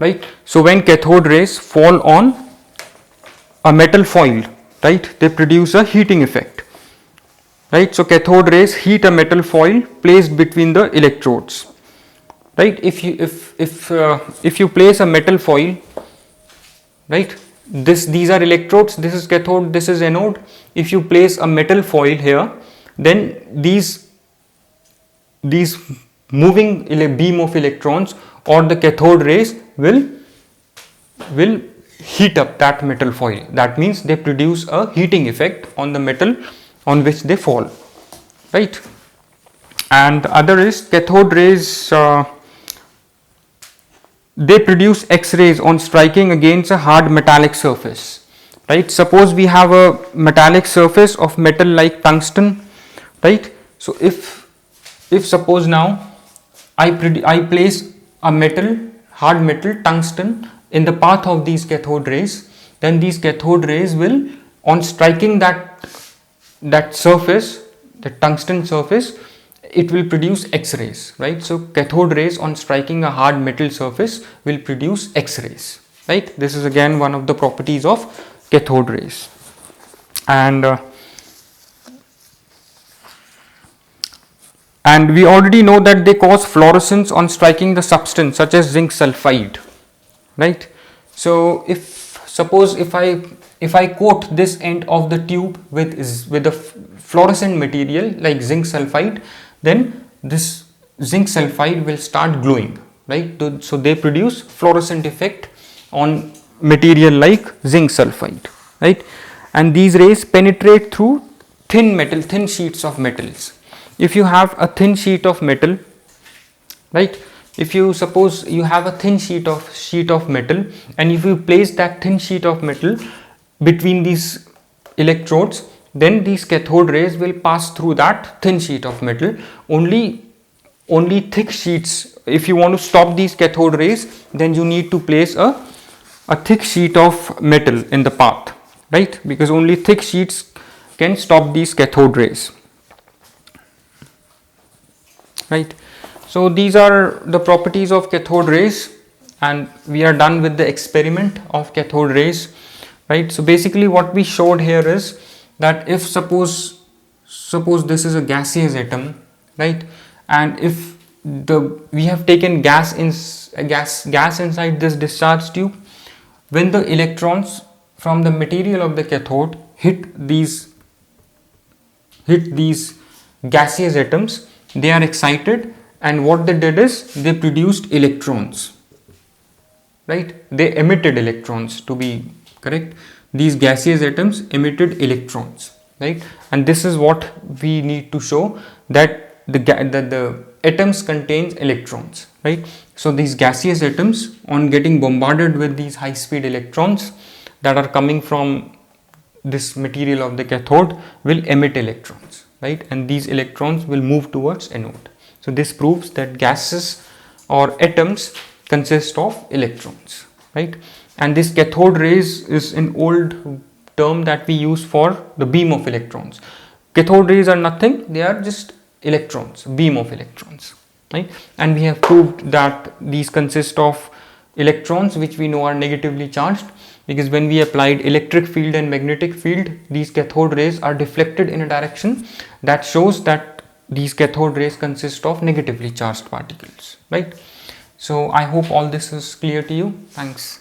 right? So when cathode rays fall on a metal foil, right, they produce a heating effect, right? So cathode rays heat a metal foil placed between the electrodes, right? If you place a metal foil, right, these are electrodes, this is cathode, this is anode. If you place a metal foil here, then these moving beam of electrons or the cathode rays will heat up that metal foil. That means they produce a heating effect on the metal on which they fall, right? And the other is cathode rays, they produce X-rays on striking against a hard metallic surface, right? Suppose we have a metallic surface of metal like tungsten, right? So if suppose now I place a metal, hard metal tungsten in the path of these cathode rays, then these cathode rays will, on striking that surface, the tungsten surface, it will produce X-rays, right? So cathode rays on striking a hard metal surface will produce X-rays, right? This is again one of the properties of cathode rays. And we already know that they cause fluorescence on striking the substance such as zinc sulfide, right? So suppose if I coat this end of the tube with a fluorescent material like zinc sulfide, then this zinc sulfide will start glowing, right? So they produce fluorescent effect on material like zinc sulfide, right? And these rays penetrate through thin sheets of metals. If you have a thin sheet of metal, right, if you suppose you have a thin sheet of metal, and if you place that thin sheet of metal between these electrodes, then these cathode rays will pass through that thin sheet of metal. Only thick sheets, if you want to stop these cathode rays, then you need to place a thick sheet of metal in the path, right? Because only thick sheets can stop these cathode rays, right? So these are the properties of cathode rays, and we are done with the experiment of cathode rays, right? So basically what we showed here is that if suppose this is a gaseous atom, right, and if we have taken gas inside this discharge tube, when the electrons from the material of the cathode hit these gaseous atoms, they are excited, and what they did is they produced electrons, right? They emitted electrons, to be correct. These gaseous atoms emitted electrons, right? And this is what we need to show, that the atoms contains electrons, right? So these gaseous atoms, on getting bombarded with these high speed electrons that are coming from this material of the cathode, will emit electrons, right? And these electrons will move towards anode. So this proves that gases or atoms consist of electrons, right? And this cathode rays is an old term that we use for the beam of electrons. Cathode rays are nothing, they are just electrons, beam of electrons, right? And we have proved that these consist of electrons which we know are negatively charged, because when we applied electric field and magnetic field, these cathode rays are deflected in a direction that shows that these cathode rays consist of negatively charged particles, right? So I hope all this is clear to you. Thanks.